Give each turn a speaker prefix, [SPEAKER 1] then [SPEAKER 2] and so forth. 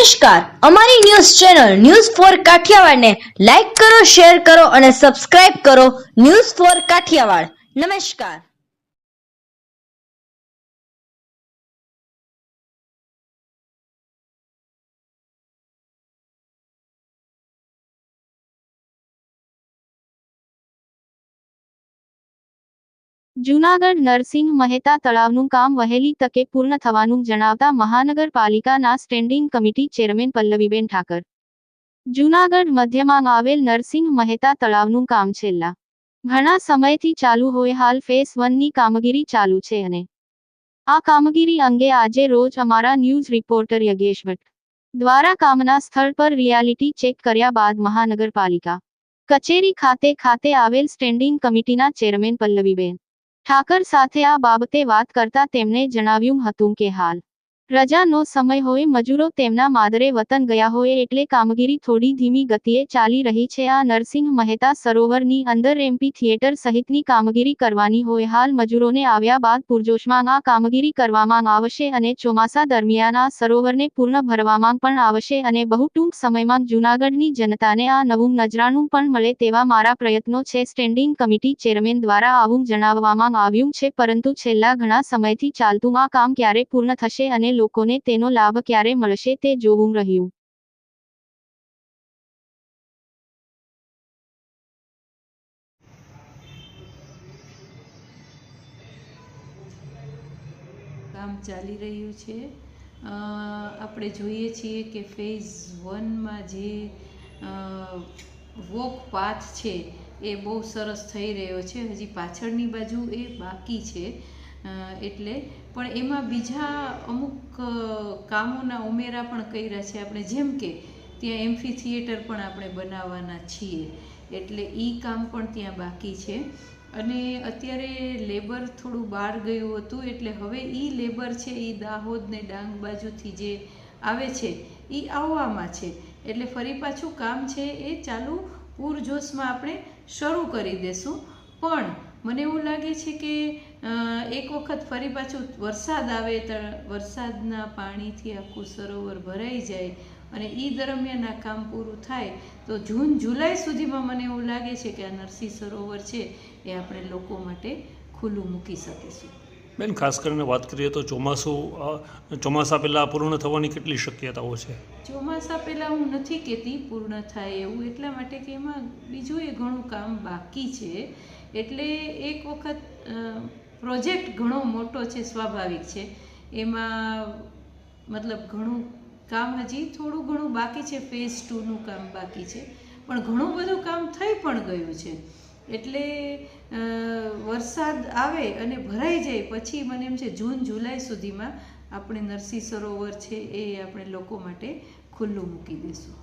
[SPEAKER 1] નમસ્કાર, અમારી news channel news for કાઠિયાવાડને લાઈક કરો, શેર કરો અને સબસ્ક્રાઇબ કરો. News for Kathiawad. નમસ્કાર.
[SPEAKER 2] જૂનાગઢ નરસિંહ મહેતા તળાવનું કામ વહેલી તકે પૂર્ણ થવાનું જણાવતા મહાનગરપાલિકાના standing committee chairman Pallaviben Thakar. Junagadh મધ્યમાં આવેલ નરસિંહ મહેતા તળાવનું કામ છેલ્લા ઘણા સમયથી ચાલુ હોય હાલ ફેઝ 1ની કામગીરી ચાલુ છે અને આ કામગીરી અંગે આજે રોજ અમારા ન્યૂઝ રિપોર્ટર યજ્ઞેશ ભટ્ટ દ્વારા કામના સ્થળ પર રિયાલિટી ચેક કર્યા બાદ મહાનગરપાલિકા કચેરી ખાતે આવેલ સ્ટેન્ડિંગ કમિટીના ચેરમેન પલ્લવીબેન ઠાકર સાથે આ બાબતે વાત કરતા તેમણે જણાવ્યું હતું કે હાલ રજાનો સમય હોય, મજૂરો તેમના માદરે વતન ગયા હોય એટલે કામગીરી થોડી ધીમી ગતિએ ચાલી રહી છે. આ નરસિંહ મહેતા સરોવરની અંદર એમ્પી થિયેટર સહિતની કામગીરી કરવાની હોય. હાલ મજૂરોને આવ્યા બાદ પૂરજોશમાં આ કામગીરી કરવામાં આવશે અને ચોમાસા દરમિયાન આ સરોવરને પૂર્ણ ભરવામાં પણ આવશે અને બહુ ટૂંક સમયમાં જૂનાગઢની જનતાને આ નવું નજરાણું પણ મળે તેવા મારા પ્રયત્નો છે. સ્ટેન્ડિંગ કમિટી ચેરમેન દ્વારા આવું જણાવવામાં આવ્યું છે, પરંતુ છેલ્લા ઘણા સમયથી ચાલતું આ કામ ક્યારે પૂર્ણ થશે અને લોકોને તેનો લાભ ક્યારે મળશે તે જોવું રહ્યું.
[SPEAKER 3] કામ ચાલી રહ્યું છે. આપણે જોઈએ છીએ કે ફેઝ 1માં જે વોક પાથ છે એ બહુ સરસ થઈ રહ્યો છે. હજી પાછળની બાજુ એ બાકી છે, એટલે પણ એમાં બીજા અમુક કામોના ઉમેરા પણ કર્યા છે આપણે, જેમ કે ત્યાં એમ્ફી થિયેટર પણ આપણે બનાવવાના છીએ, એટલે એ કામ પણ ત્યાં બાકી છે. અને અત્યારે લેબર થોડું બહાર ગયું હતું, એટલે હવે એ લેબર છે એ દાહોદ ને ડાંગ બાજુથી જે આવે છે એ આવવામાં છે, એટલે ફરી પાછું કામ છે એ ચાલુ પૂરજોશમાં આપણે શરૂ કરી દેશું. પણ મને એવું લાગે છે કે એક વખત ફરી પાછું વરસાદ આવે તો વરસાદના પાણીથી આખું સરોવર ભરાઈ જાય અને એ દરમિયાન આ કામ પૂરું થાય તો જૂન જુલાઈ સુધીમાં મને એવું લાગે છે કે આ નરસિંહ સરોવર છે એ આપણે લોકો માટે ખુલ્લું મૂકી શકીશું.
[SPEAKER 4] બેન, ખાસ કરીને વાત કરીએ તો ચોમાસા પહેલાં પૂર્ણ થવાની કેટલી શક્યતાઓ છે?
[SPEAKER 3] ચોમાસા પહેલાં હું નથી કહેતી પૂર્ણ થાય એવું, એટલા માટે કે એમાં બીજું એ ઘણું કામ બાકી છે. એટલે એક વખત પ્રોજેક્ટ ઘણો મોટો છે, સ્વાભાવિક છે, એમાં મતલબ ઘણું કામ હજી થોડું ઘણું બાકી છે. ફેઝ 2નું કામ બાકી છે, પણ ઘણું બધું કામ થઈ પણ ગયું છે. એટલે વરસાદ આવે અને ભરાઈ જાય પછી મને એમ છે જૂન જુલાઈ સુધીમાં આપણે નરસિંહ સરોવર છે એ આપણે લોકો માટે ખુલ્લું મૂકી દઈશું.